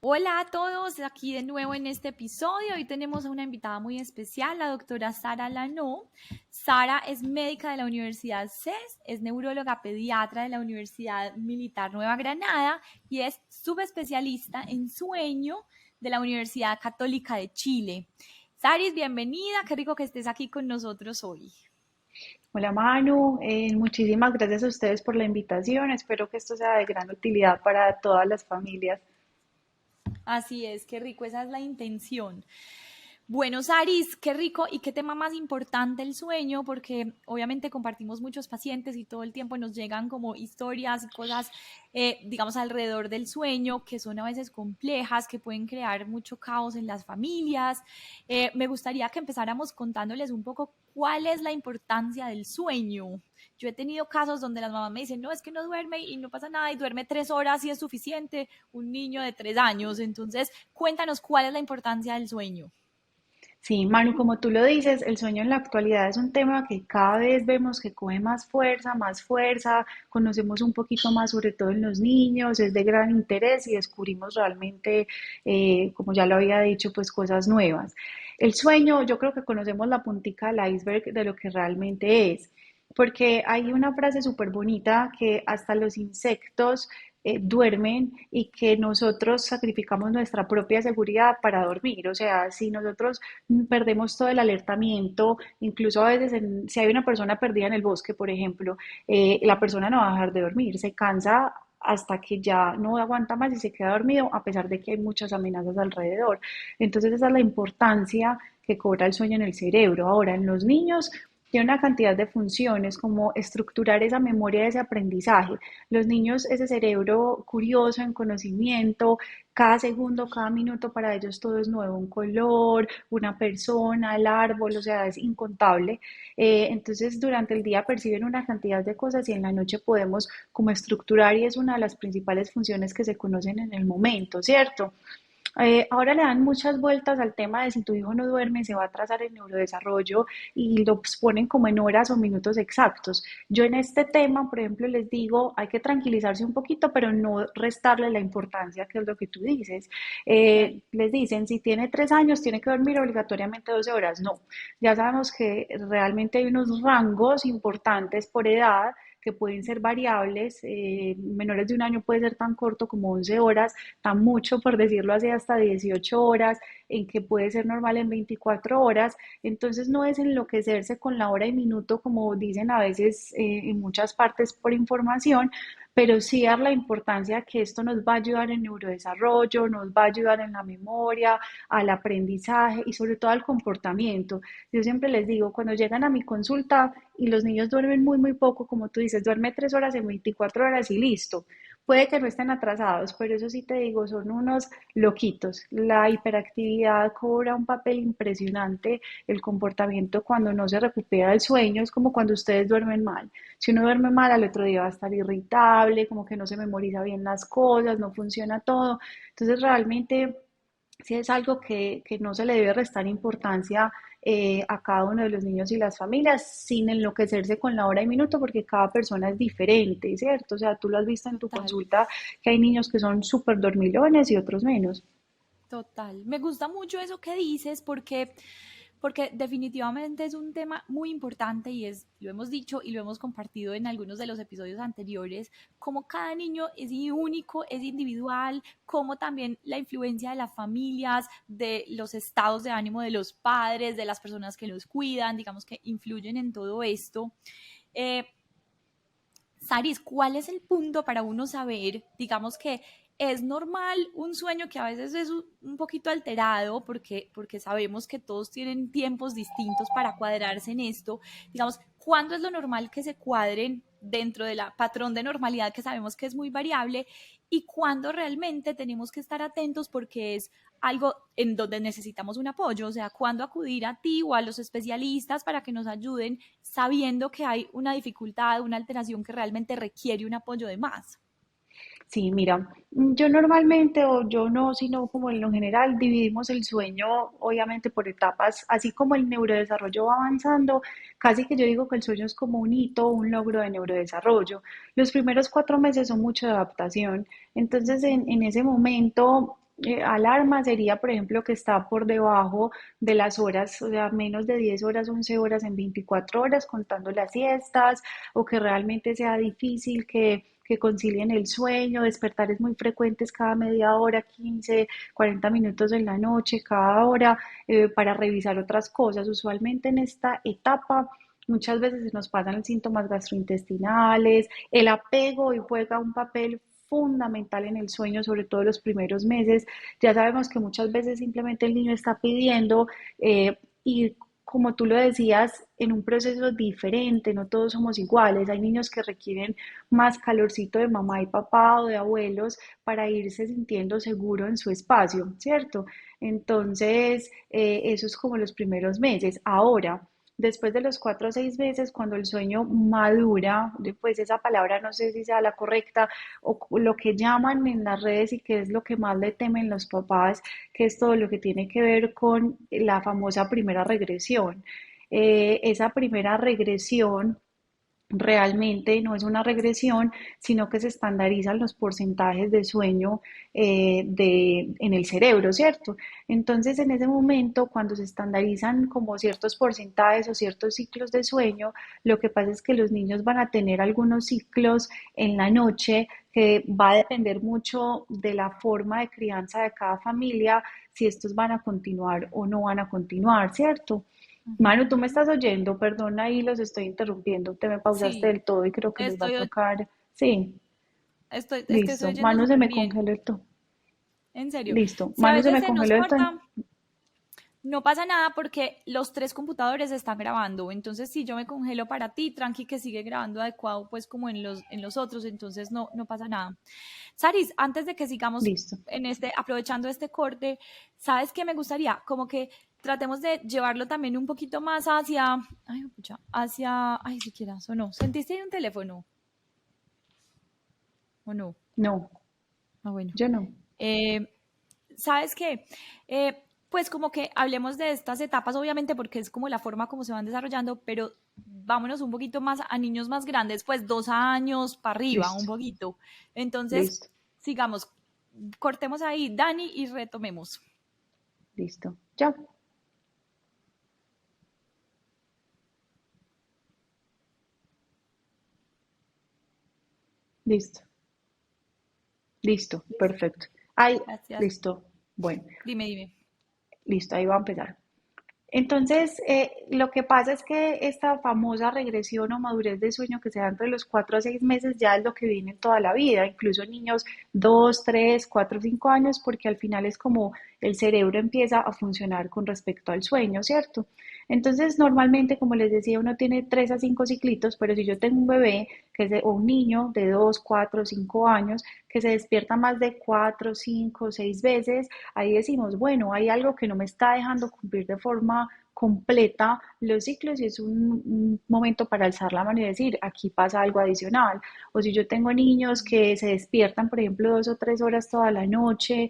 Hola a todos, aquí de nuevo en este episodio. Hoy tenemos a una invitada muy especial, la doctora Sara Lanó. Sara es médica de la Universidad CES, es neuróloga pediatra de la Universidad Militar Nueva Granada y es subespecialista en sueño de la Universidad Católica de Chile. Saris, bienvenida, qué rico que estés aquí con nosotros hoy. Hola Manu, muchísimas gracias a ustedes por la invitación. Espero que esto sea de gran utilidad para todas las familias. Así es, qué rico, esa es la intención. Bueno, Saris, qué rico y qué tema más importante el sueño, porque obviamente compartimos muchos pacientes y todo el tiempo nos llegan como historias y cosas, digamos, alrededor del sueño que son a veces complejas, que pueden crear mucho caos en las familias. Me gustaría que empezáramos contándoles un poco cuál es la importancia del sueño. Yo he tenido casos donde las mamás me dicen, no, es que no duerme y no pasa nada y duerme 3 horas y es suficiente, un niño de 3 años. Entonces, cuéntanos cuál es la importancia del sueño. Sí, Manu, como tú lo dices, el sueño en la actualidad es un tema que cada vez vemos que coge más fuerza, conocemos un poquito más sobre todo en los niños, es de gran interés y descubrimos realmente, como ya lo había dicho, pues cosas nuevas. El sueño, yo creo que conocemos la puntica del iceberg de lo que realmente es, porque hay una frase súper bonita que hasta los insectos duermen y que nosotros sacrificamos nuestra propia seguridad para dormir. O sea, si nosotros perdemos todo el alertamiento, incluso a veces si hay una persona perdida en el bosque, por ejemplo, la persona no va a dejar de dormir, se cansa hasta que ya no aguanta más y se queda dormido, a pesar de que hay muchas amenazas alrededor. Entonces esa es la importancia que cobra el sueño en el cerebro. Ahora, en los niños tiene una cantidad de funciones como estructurar esa memoria, ese aprendizaje. Los niños, ese cerebro curioso en conocimiento, cada segundo, cada minuto para ellos todo es nuevo, un color, una persona, el árbol, o sea, es incontable. Entonces, durante el día perciben una cantidad de cosas y en la noche podemos como estructurar y es una de las principales funciones que se conocen en el momento, ¿cierto? Ahora le dan muchas vueltas al tema de si tu hijo no duerme, se va a atrasar el neurodesarrollo y lo ponen como en horas o minutos exactos. Yo en este tema, por ejemplo, les digo, hay que tranquilizarse un poquito, pero no restarle la importancia, que es lo que tú dices. Claro. Les dicen, si tiene 3 años, tiene que dormir obligatoriamente 12 horas. No, ya sabemos que realmente hay unos rangos importantes por edad que pueden ser variables, menores de un año puede ser tan corto como 11 horas, tan mucho, por decirlo así, hasta 18 horas, en que puede ser normal en 24 horas. Entonces no es enloquecerse con la hora y minuto, como dicen a veces en muchas partes por información, pero sí dar la importancia que esto nos va a ayudar en neurodesarrollo, nos va a ayudar en la memoria, al aprendizaje y sobre todo al comportamiento. Yo siempre les digo, cuando llegan a mi consulta y los niños duermen muy poco, como tú dices, duerme 3 horas en 24 horas y listo. Puede que no estén atrasados, pero eso sí te digo, son unos loquitos. La hiperactividad cobra un papel impresionante, el comportamiento cuando no se recupera el sueño es como cuando ustedes duermen mal. Si uno duerme mal, al otro día va a estar irritable, como que no se memoriza bien las cosas, no funciona todo. Entonces realmente sí es algo que no se le debe restar importancia a cada uno de los niños y las familias sin enloquecerse con la hora y minuto porque cada persona es diferente, ¿cierto? O sea, tú lo has visto en tu Total. consulta que hay niños que son súper dormilones y otros menos. Total. Me gusta mucho eso que dices porque definitivamente es un tema muy importante y lo hemos dicho y lo hemos compartido en algunos de los episodios anteriores, como cada niño es único, es individual, como también la influencia de las familias, de los estados de ánimo de los padres, de las personas que los cuidan, digamos que influyen en todo esto. Eh, Saris, ¿cuál es el punto para uno saber, digamos que es normal un sueño que a veces es un poquito alterado porque sabemos que todos tienen tiempos distintos para cuadrarse en esto? Digamos, ¿cuándo es lo normal que se cuadren dentro de la patrón de normalidad que sabemos que es muy variable y cuándo realmente tenemos que estar atentos porque es algo en donde necesitamos un apoyo? O sea, ¿cuándo acudir a ti o a los especialistas para que nos ayuden sabiendo que hay una dificultad, una alteración que realmente requiere un apoyo de más? Sí, mira, yo normalmente, o yo no, sino como en lo general, dividimos el sueño obviamente por etapas, así como el neurodesarrollo va avanzando, casi que yo digo que el sueño es como un hito, un logro de neurodesarrollo. Los primeros 4 meses son mucho de adaptación, entonces en ese momento alarma sería, por ejemplo, que está por debajo de las horas, o sea, menos de 10 horas, 11 horas en 24 horas, contando las siestas, o que realmente sea difícil que concilien el sueño, despertares muy frecuentes cada media hora, 15, 40 minutos en la noche, cada hora, para revisar otras cosas. Usualmente en esta etapa muchas veces se nos pasan síntomas gastrointestinales, el apego y juega un papel fundamental en el sueño, sobre todo los primeros meses. Ya sabemos que muchas veces simplemente el niño está pidiendo y como tú lo decías, en un proceso diferente, no todos somos iguales. Hay niños que requieren más calorcito de mamá y papá o de abuelos para irse sintiendo seguro en su espacio, ¿cierto? Entonces, eso es como los primeros meses. Ahora, después de los 4 o 6 meses, cuando el sueño madura, pues esa palabra no sé si sea la correcta, o lo que llaman en las redes y que es lo que más le temen los papás, que es todo lo que tiene que ver con la famosa primera regresión. Esa primera regresión realmente no es una regresión, sino que se estandarizan los porcentajes de sueño en el cerebro, ¿cierto? Entonces, en ese momento, cuando se estandarizan como ciertos porcentajes o ciertos ciclos de sueño, lo que pasa es que los niños van a tener algunos ciclos en la noche que va a depender mucho de la forma de crianza de cada familia, si estos van a continuar o no van a continuar, ¿cierto? Manu, tú me Ujú. estás oyendo, perdona ahí los estoy interrumpiendo, te me pausaste Sí, del todo y creo que les va a estoy, tocar. Sí, es que estoy listo. oyendo Manu se súper me bien, congeló el todo. en serio. Listo. Si a Manu se veces me se nos congeló el todo. corta, no pasa nada porque los tres computadores están grabando. Entonces, si yo me congelo para ti, tranqui que sigue grabando adecuado, pues como en los otros, entonces no pasa nada. Saris, antes de que sigamos Listo. aprovechando este corte, ¿sabes qué me gustaría? Como que tratemos de llevarlo también un poquito más ay, pucha, ay, siquiera sonó. ¿Sentiste ahí un teléfono o no? No, Ah, bueno. yo no. Eh, ¿Sabes qué? Pues como que hablemos de estas etapas, obviamente, porque es como la forma como se van desarrollando, pero vámonos un poquito más a niños más grandes, pues 2 años para arriba, un Listo, poquito. Entonces, listo, sigamos, cortemos ahí, Dani, y retomemos. listo. Ya, listo, listo, Listo. perfecto. Ahí, Gracias. listo. Bueno, Dime. listo, ahí va a empezar. Entonces, lo que pasa es que esta famosa regresión o madurez de sueño que se da entre los 4 a 6 meses ya es lo que viene toda la vida, incluso niños 2, 3, 4, 5 años, porque al final es como el cerebro empieza a funcionar con respecto al sueño, ¿cierto? Entonces, normalmente, como les decía, uno tiene 3 a 5 ciclitos, pero si yo tengo un bebé o un niño de 2, 4, 5 años que se despierta más de 4, 5, 6 veces, ahí decimos, bueno, hay algo que no me está dejando cumplir de forma completa los ciclos y es un momento para alzar la mano y decir, aquí pasa algo adicional. O si yo tengo niños que se despiertan, por ejemplo, 2 o 3 horas toda la noche,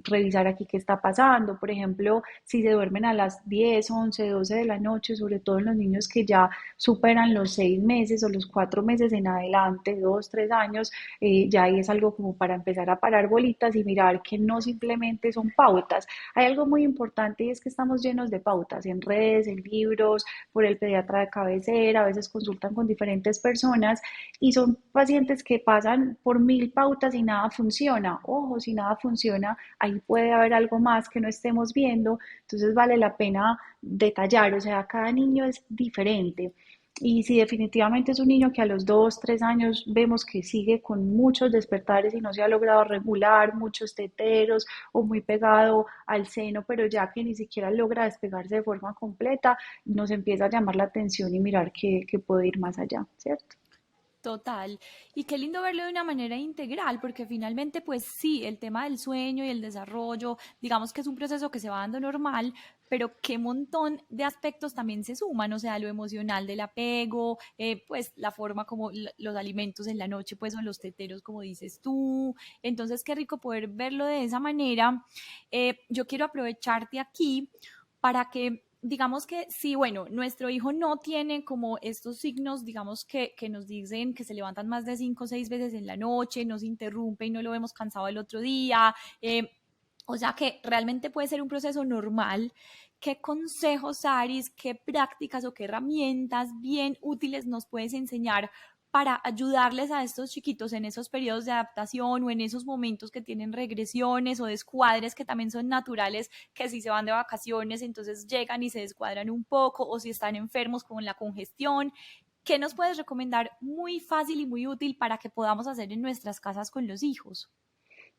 revisar aquí qué está pasando. Por ejemplo, si se duermen a las 10, 11, 12 de la noche, sobre todo en los niños que ya superan los 6 meses o los 4 meses en adelante, 2, 3 años, ya ahí es algo como para empezar a parar bolitas y mirar que no simplemente son pautas. Hay algo muy importante y es que estamos llenos de pautas en redes, en libros, por el pediatra de cabecera, a veces consultan con diferentes personas y son pacientes que pasan por 1000 pautas y nada funciona. Ojo, si nada funciona, ahí puede haber algo más que no estemos viendo, entonces vale la pena detallar, o sea, cada niño es diferente. Y si definitivamente es un niño que a los 2, 3 años vemos que sigue con muchos despertares y no se ha logrado regular, muchos teteros o muy pegado al seno, pero ya que ni siquiera logra despegarse de forma completa, nos empieza a llamar la atención y mirar que puede ir más allá, ¿cierto? Total. Y qué lindo verlo de una manera integral, porque finalmente, pues sí, el tema del sueño y el desarrollo, digamos que es un proceso que se va dando normal, pero qué montón de aspectos también se suman, o sea, lo emocional del apego, pues la forma como los alimentos en la noche, pues son los teteros, como dices tú. Entonces, qué rico poder verlo de esa manera. Yo quiero aprovecharte aquí para que digamos que si, bueno, nuestro hijo no tiene como estos signos, digamos que nos dicen que se levantan más de 5 o 6 veces en la noche, nos interrumpe y no lo vemos cansado el otro día, O sea que realmente puede ser un proceso normal. ¿Qué consejos, Saris, qué prácticas o qué herramientas bien útiles nos puedes enseñar para ayudarles a estos chiquitos en esos periodos de adaptación o en esos momentos que tienen regresiones o descuadres que también son naturales, que si se van de vacaciones entonces llegan y se descuadran un poco, o si están enfermos como en la congestión? ¿Qué nos puedes recomendar muy fácil y muy útil para que podamos hacer en nuestras casas con los hijos?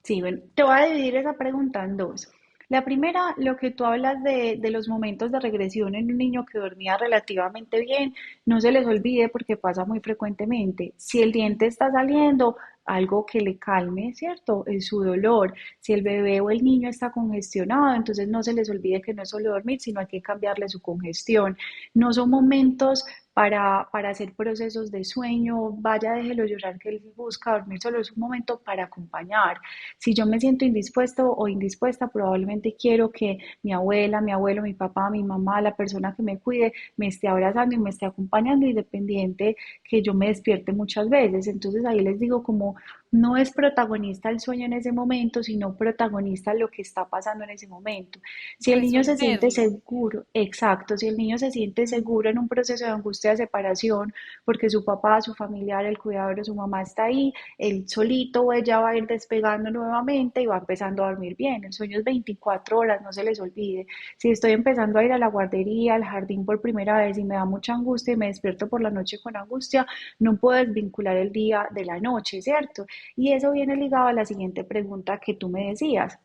Sí, bueno, te voy a dividir esa pregunta en dos. La primera, lo que tú hablas de los momentos de regresión en un niño que dormía relativamente bien, no se les olvide porque pasa muy frecuentemente. Si el diente está saliendo, algo que le calme, ¿cierto? Es su dolor. Si el bebé o el niño está congestionado, entonces no se les olvide que no es solo dormir, sino hay que cambiarle su congestión. No son momentos para hacer procesos de sueño, vaya, déjelo llorar que él busca dormir, solo es un momento para acompañar. Si yo me siento indispuesto o indispuesta, probablemente quiero que mi abuela, mi abuelo, mi papá, mi mamá, la persona que me cuide, me esté abrazando y me esté acompañando, independiente que yo me despierte muchas veces. Entonces ahí les digo como no es protagonista el sueño en ese momento, sino protagonista lo que está pasando en ese momento. Si el niño se siente Resolverlo. seguro, exacto, si el niño se siente seguro en un proceso de angustia de separación, porque su papá, su familiar, el cuidador de su mamá está ahí, él solito o ella va a ir despegando nuevamente y va empezando a dormir bien. El sueño es 24 horas, no se les olvide. Si estoy empezando a ir a la guardería, al jardín por primera vez y me da mucha angustia y me despierto por la noche con angustia, no puedo desvincular el día de la noche, ¿cierto? Y eso viene ligado a la siguiente pregunta que tú me decías.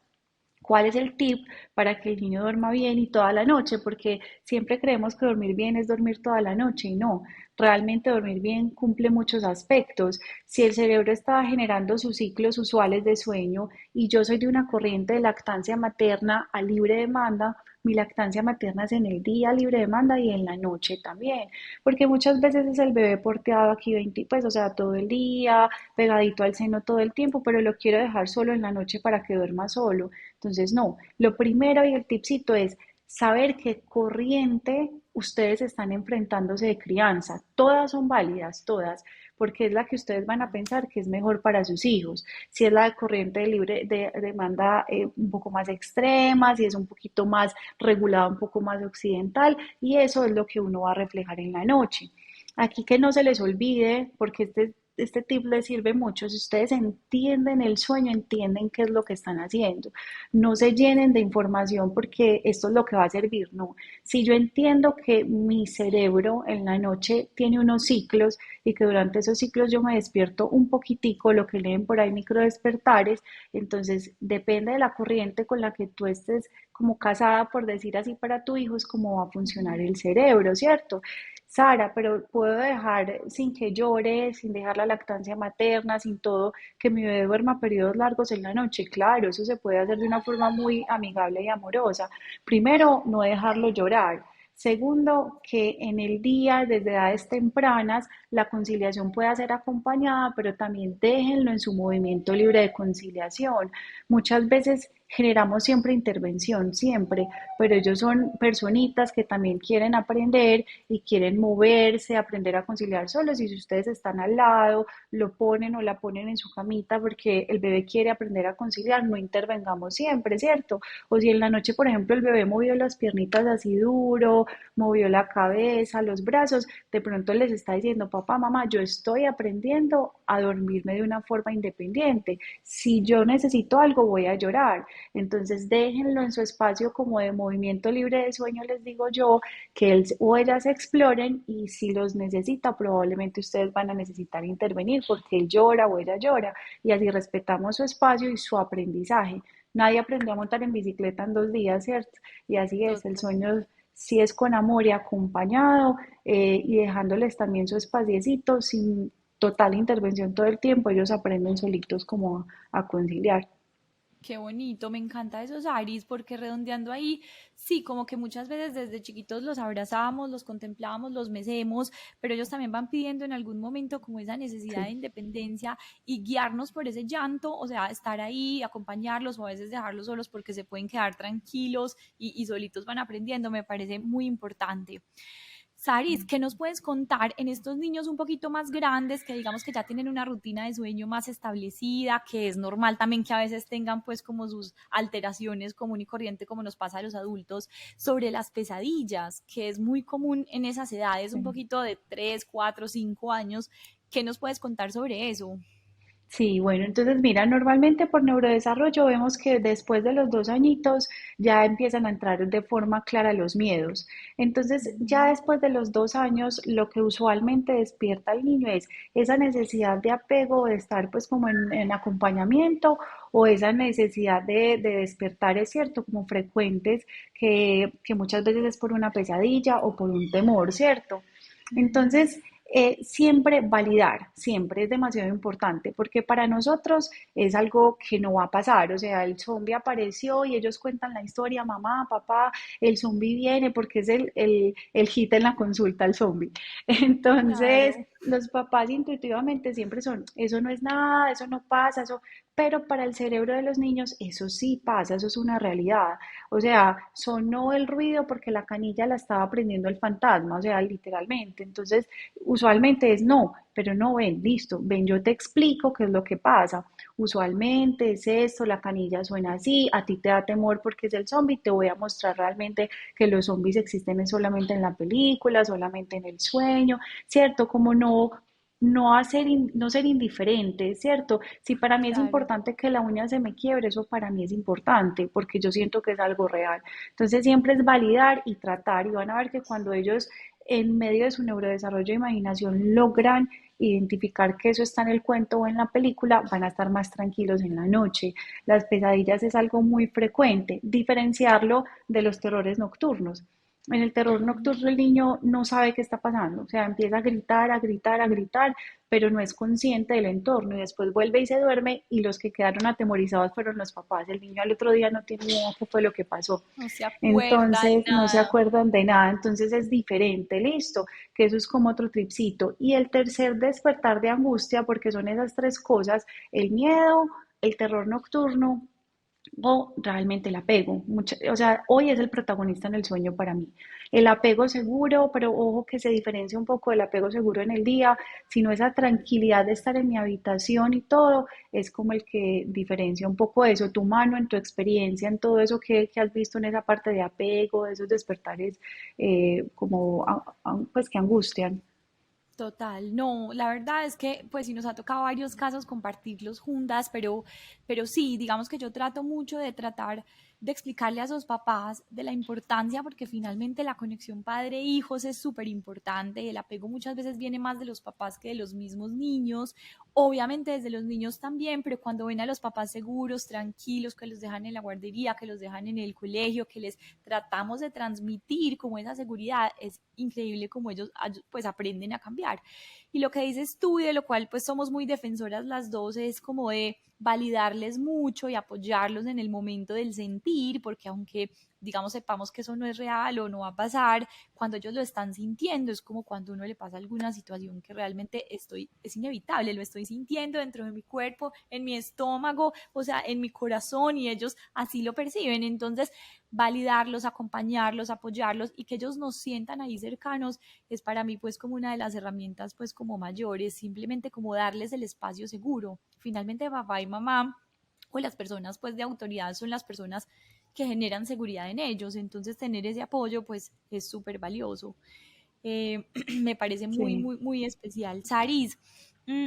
¿Cuál es el tip para que el niño duerma bien y toda la noche? Porque siempre creemos que dormir bien es dormir toda la noche y no, realmente dormir bien cumple muchos aspectos. Si el cerebro está generando sus ciclos usuales de sueño y yo soy de una corriente de lactancia materna a libre demanda, mi lactancia materna es en el día libre demanda y en la noche también, porque muchas veces es el bebé porteado aquí 20, pues o sea, todo el día, pegadito al seno todo el tiempo, pero lo quiero dejar solo en la noche para que duerma solo. Entonces, no, lo primero y el tipcito es saber qué corriente ustedes están enfrentándose de crianza. Todas son válidas, todas, porque es la que ustedes van a pensar que es mejor para sus hijos. Si es la de corriente de libre de demanda un poco más extrema, si es un poquito más regulada, un poco más occidental, y eso es lo que uno va a reflejar en la noche. Aquí que no se les olvide, porque este tip les sirve mucho. Si ustedes entienden el sueño, entienden qué es lo que están haciendo. No se llenen de información porque esto es lo que va a servir, no. Si yo entiendo que mi cerebro en la noche tiene unos ciclos y que durante esos ciclos yo me despierto un poquitico, lo que leen por ahí microdespertares, entonces depende de la corriente con la que tú estés como casada, por decir así, para tu hijo, es cómo va a funcionar Ujú. el cerebro, ¿cierto? Sara, pero puedo dejar sin que llore, sin dejar la lactancia materna, sin todo, que mi bebé duerma periodos largos en la noche. Claro, eso se puede hacer de una forma muy amigable y amorosa. Primero, no dejarlo llorar. Segundo, que en el día, desde edades tempranas, la conciliación pueda ser acompañada, pero también déjenlo en su movimiento libre de conciliación. Muchas veces generamos siempre intervención, siempre, pero ellos son personitas que también quieren aprender y quieren moverse, aprender a conciliar solos. Y si ustedes están al lado, lo ponen o la ponen en su camita porque el bebé quiere aprender a conciliar, no intervengamos siempre, ¿cierto? O si en la noche, por ejemplo, el bebé movió las piernitas así duro, movió la cabeza, los brazos, de pronto les está diciendo, papá, mamá, yo estoy aprendiendo a dormirme de una forma independiente. Si yo necesito algo, voy a llorar. Entonces déjenlo en su espacio como de movimiento libre de sueño, les digo yo, que él o ellas exploren y si los necesita, probablemente ustedes van a necesitar intervenir porque él llora o ella llora y así respetamos su espacio y su aprendizaje. Nadie aprendió a montar en bicicleta en 2 días, ¿cierto? Y así es, el Total. sueño si es con amor y acompañado y dejándoles también su espaciecito sin total intervención todo el tiempo, ellos aprenden solitos como a conciliar. Qué bonito, me encanta esos Aris, porque redondeando ahí, sí, como que muchas veces desde chiquitos los abrazamos, los contemplamos, los mecemos, pero ellos también van pidiendo en algún momento como esa necesidad de Sí. independencia y guiarnos por ese llanto, o sea, estar ahí, acompañarlos o a veces dejarlos solos porque se pueden quedar tranquilos y solitos van aprendiendo, me parece muy importante. Saris, ¿qué nos puedes contar en estos niños un poquito más grandes que digamos que ya tienen una rutina de sueño más establecida, que es normal también que a veces tengan pues como sus alteraciones común y corriente como nos pasa a los adultos, sobre las pesadillas, que es muy común en esas edades, un Sí. poquito de 3, 4, 5 años? ¿Qué nos puedes contar sobre eso? Sí, bueno, entonces mira, normalmente por neurodesarrollo vemos que después de los 2 añitos ya empiezan a entrar de forma clara los miedos. Entonces, ya Ujú. después de los 2 años, lo que usualmente despierta al niño es esa necesidad de apego, de estar pues como en acompañamiento o esa necesidad de despertar, es cierto, como frecuentes, que muchas veces es por una pesadilla o por un temor, ¿cierto? Ujú. Entonces, siempre validar, siempre es demasiado importante, porque para nosotros es algo que no va a pasar, o sea, el zombie apareció y ellos cuentan la historia, mamá, papá, el zombie viene, porque es el hit en la consulta, el zombie. Entonces, Claro, los papás intuitivamente siempre son, eso no es nada, eso no pasa, eso, pero para el cerebro de los niños eso sí pasa, eso es una realidad. O sea, sonó el ruido porque la canilla la estaba prendiendo el fantasma, o sea, literalmente. Entonces, usualmente es no, pero no, ven, listo, ven, yo te explico qué es lo que pasa. Usualmente es esto, la canilla suena así, a ti te da temor porque es el zombie, te voy a mostrar realmente que los zombies existen solamente en la película, solamente en el sueño, ¿cierto? Como no ser indiferente, ¿cierto? Si para mí es claro. importante que la uña se me quiebre, eso para mí es importante porque yo siento que es algo real. Entonces siempre es validar y tratar y van a ver que cuando ellos en medio de su neurodesarrollo de imaginación logran identificar que eso está en el cuento o en la película, van a estar más tranquilos en la noche. Las pesadillas es algo muy frecuente, diferenciarlo de los terrores nocturnos. En el terror Ujú. nocturno el niño no sabe qué está pasando, o sea, empieza a gritar, a gritar, a gritar, pero no es consciente del entorno y después vuelve y se duerme y los que quedaron atemorizados fueron los papás. El niño al otro día no tiene idea qué fue lo que pasó. No se acuerda de Entonces no se nada. acuerdan de nada, entonces es diferente, listo, que eso es como otro tripcito. Y el tercer despertar de angustia, porque son esas tres cosas, el miedo, el terror nocturno o realmente el apego. O sea, hoy es el protagonista en el sueño para mí. El apego seguro, pero ojo que se diferencia un poco del apego seguro en el día, sino esa tranquilidad de estar en mi habitación y todo, es como el que diferencia un poco eso, tu mano, en tu experiencia, en todo eso que has visto en esa parte de apego, de esos despertares como pues que angustian. Total, no, la verdad es que pues sí nos ha tocado varios casos compartirlos juntas, pero sí, digamos que yo trato mucho de tratar de explicarle a sus papás de la importancia, porque finalmente la conexión padre-hijos es súper importante, el apego muchas veces viene más de los papás que de los mismos niños, obviamente desde los niños también, pero cuando ven a los papás seguros, tranquilos, que los dejan en la guardería, que los dejan en el colegio, que les tratamos de transmitir como esa seguridad, es increíble como ellos pues aprenden a cambiar. Y lo que dices tú y de lo cual pues somos muy defensoras las dos es como de validarles mucho y apoyarlos en el momento del sentir, porque aunque digamos sepamos que eso no es real o no va a pasar, cuando ellos lo están sintiendo es como cuando uno le pasa alguna situación que realmente es inevitable, lo estoy sintiendo dentro de mi cuerpo, en mi estómago, o sea, en mi corazón y ellos así lo perciben. Entonces, validarlos, acompañarlos, apoyarlos y que ellos nos sientan ahí cercanos es para mí pues como una de las herramientas pues como mayores, simplemente como darles el espacio seguro. Finalmente papá y mamá o las personas pues de autoridad son las personas que generan seguridad en ellos, entonces tener ese apoyo pues es súper valioso. Me parece muy, Sí. muy, muy especial. Saris, mm,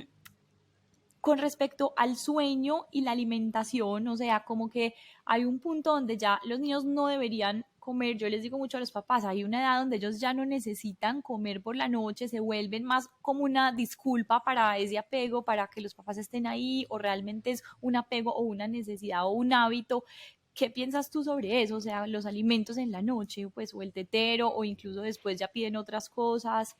con respecto al sueño y la alimentación, o sea, como que hay un punto donde ya los niños no deberían comer, yo les digo mucho a los papás, hay una edad donde ellos ya no necesitan comer por la noche, se vuelven más como una disculpa para ese apego, para que los papás estén ahí, o realmente es un apego o una necesidad o un hábito. ¿Qué piensas tú sobre eso? O sea, los alimentos en la noche, pues, o el tetero, o incluso después ya piden otras cosas.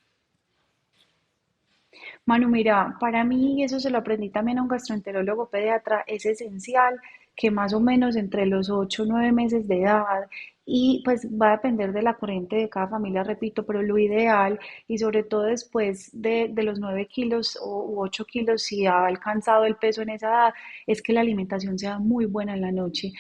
Manu, mira, para mí, y eso se lo aprendí también a un gastroenterólogo pediatra, es esencial que más o menos entre los 8 o 9 meses de edad, y pues va a depender de la corriente de cada familia, repito, pero lo ideal, y sobre todo después de los 9 kilos u 8 kilos, si ha alcanzado el peso en esa edad, es que la alimentación sea muy buena en la noche.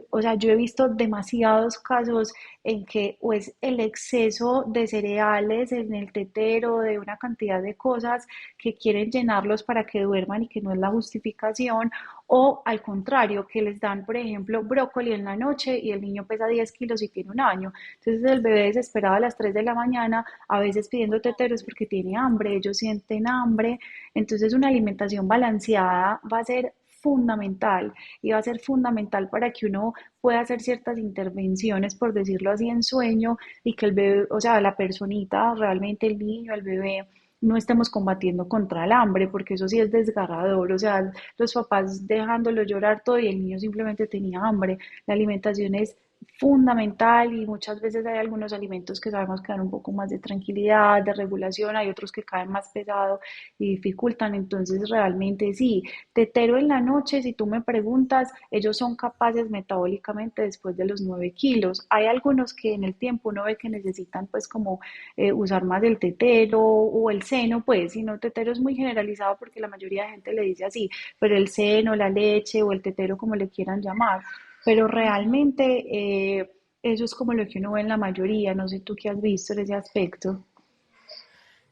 O sea, yo he visto demasiados casos en que o es el exceso de cereales en el tetero, de una cantidad de cosas que quieren llenarlos para que duerman y que no es la justificación, o al contrario, que les dan, por ejemplo, brócoli en la noche y el niño pesa 10 kilos y tiene un año. Entonces el bebé desesperado a las 3 de la mañana, a veces pidiendo teteros porque tiene hambre, ellos sienten hambre. Entonces una alimentación balanceada va a ser fundamental y va a ser fundamental para que uno pueda hacer ciertas intervenciones, por decirlo así, en sueño y que el bebé, o sea, la personita, realmente el niño, el bebé, no estemos combatiendo contra el hambre, porque eso sí es desgarrador, o sea, los papás dejándolo llorar todo y el niño simplemente tenía hambre. La alimentación es fundamental y muchas veces hay algunos alimentos que sabemos que dan un poco más de tranquilidad, de regulación, hay otros que caen más pesado y dificultan, entonces realmente sí, tetero en la noche, si tú me preguntas, ellos son capaces metabólicamente después de los 9 kilos. Hay algunos que en el tiempo uno ve que necesitan pues como usar más el tetero o el seno, pues, si no tetero es muy generalizado porque la mayoría de gente le dice así, pero el seno, la leche o el tetero como le quieran llamar, pero Ujú. realmente eso es como lo que uno ve en la mayoría, no sé tú qué has visto en ese aspecto.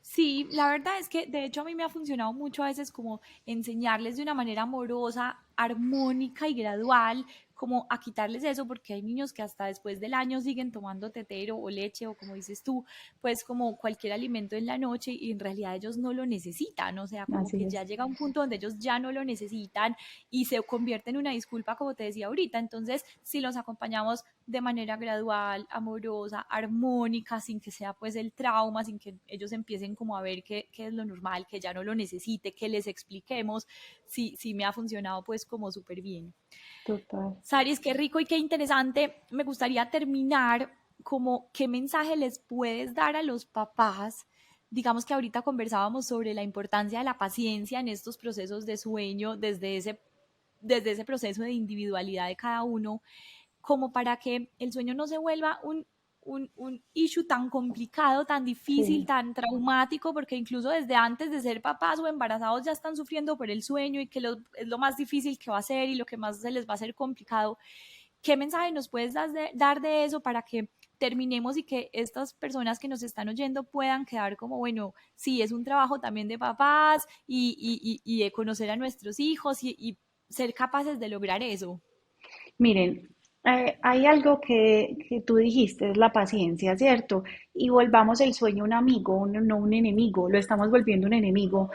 Sí, la verdad es que de hecho a mí me ha funcionado mucho a veces como enseñarles de una manera amorosa, armónica y gradual, como a quitarles eso, porque hay niños que hasta después del año siguen tomando tetero o leche o como dices tú, pues como cualquier alimento en la noche y en realidad ellos no lo necesitan, o sea, como Así que es. ya llega un punto donde ellos ya no lo necesitan y se convierte en una disculpa, como te decía ahorita. Entonces, si los acompañamos de manera gradual, amorosa, armónica, sin que sea pues el trauma, sin que ellos empiecen como a ver que es lo normal, que ya no lo necesite, que les expliquemos, sí, sí me ha funcionado pues como súper bien. Total. Saris, qué rico y qué interesante. Me gustaría terminar como qué mensaje les puedes dar a los papás. Digamos que ahorita conversábamos sobre la importancia de la paciencia en estos procesos de sueño, desde ese proceso de individualidad de cada uno, como para que el sueño no se vuelva un issue tan complicado, tan difícil, Sí. tan traumático, porque incluso desde antes de ser papás o embarazados ya están sufriendo por el sueño y que es lo más difícil que va a ser y lo que más se les va a hacer complicado. ¿Qué mensaje nos puedes dar de eso para que terminemos y que estas personas que nos están oyendo puedan quedar como, bueno, sí, es un trabajo también de papás y de conocer a nuestros hijos y ser capaces de lograr eso? Miren, hay algo que tú dijiste, es la paciencia, ¿cierto? Y volvamos el sueño un amigo, no un enemigo, lo estamos volviendo un enemigo.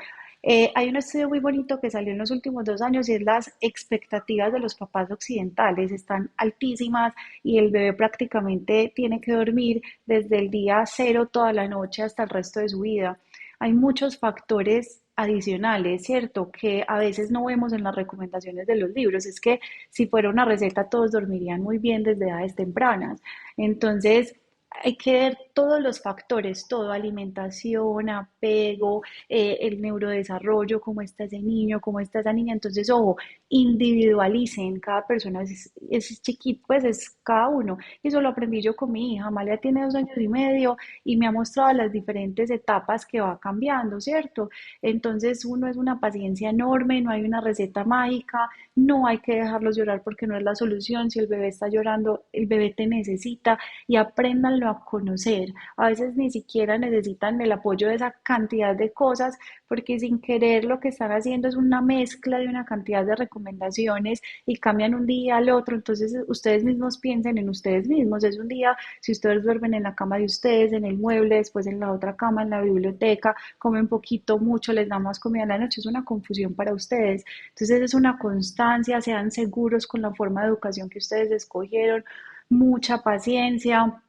Hay un estudio muy bonito que salió en los últimos 2 años y es las expectativas de los papás occidentales, están altísimas y el bebé prácticamente tiene que dormir desde el día cero toda la noche hasta el resto de su vida. Hay muchos factores adicionales, ¿cierto? Que a veces no vemos en las recomendaciones de los libros. Es que si fuera una receta, todos dormirían muy bien desde edades tempranas. Entonces, hay que ver todos los factores, todo, alimentación, apego, el neurodesarrollo, cómo está ese niño, cómo está esa niña. Entonces, ojo, individualicen, cada persona es chiquito, pues es cada uno. Y eso lo aprendí yo con mi hija. Amalia tiene 2 años y medio y me ha mostrado las diferentes etapas que va cambiando, ¿cierto? Entonces, uno es una paciencia enorme, no hay una receta mágica, no hay que dejarlos llorar porque no es la solución. Si el bebé está llorando, el bebé te necesita y apréndanlo a conocer. A veces ni siquiera necesitan el apoyo de esa cantidad de cosas porque sin querer lo que están haciendo es una mezcla de una cantidad de recomendaciones y cambian un día al otro. Entonces ustedes mismos piensen en ustedes mismos. Es un día, si ustedes duermen en la cama de ustedes, en el mueble, después en la otra cama, en la biblioteca, comen poquito, mucho, les da más comida en la noche, es una confusión para ustedes. Entonces es una constancia, sean seguros con la forma de educación que ustedes escogieron, mucha paciencia.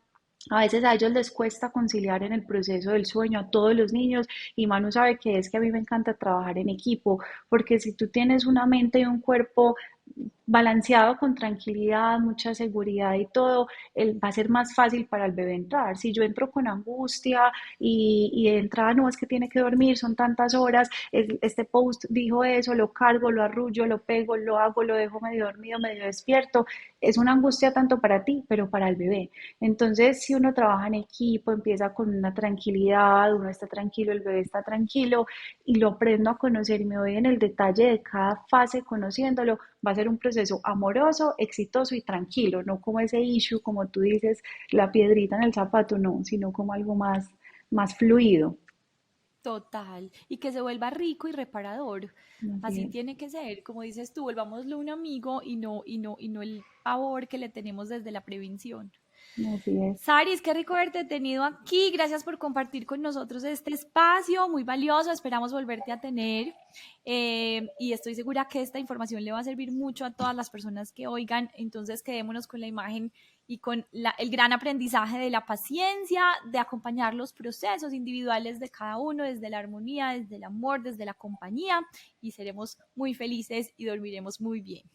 A veces a ellos les cuesta conciliar en el proceso del sueño a todos los niños y Manu sabe que es que a mí me encanta trabajar en equipo, porque si tú tienes una mente y un cuerpo balanceado con tranquilidad, mucha seguridad y todo, va a ser más fácil para el bebé entrar. Si yo entro con angustia y de entrada no es que tiene que dormir, son tantas horas, este post dijo eso, lo cargo, lo arrullo, lo pego, lo hago, lo dejo medio dormido, medio despierto, es una angustia tanto para ti, pero para el bebé. Entonces, si uno trabaja en equipo, empieza con una tranquilidad, uno está tranquilo, el bebé está tranquilo y lo aprendo a conocer y me voy en el detalle de cada fase conociéndolo, va a a ser un proceso amoroso, exitoso y tranquilo, no como ese issue, como tú dices, la piedrita en el zapato, no, sino como algo más fluido. Total, y que se vuelva rico y reparador. Así Así es, tiene que ser, como dices tú, volvámoslo un amigo y no el pavor que le tenemos desde la prevención. así es. Saris, qué rico haberte tenido aquí. Gracias por compartir con nosotros este espacio muy valioso. Esperamos volverte a tener. Y estoy segura que esta información le va a servir mucho a todas las personas que oigan. Entonces, quedémonos con la imagen y con el gran aprendizaje de la paciencia, de acompañar los procesos individuales de cada uno, desde la armonía, desde el amor, desde la compañía. Y seremos muy felices y dormiremos muy bien.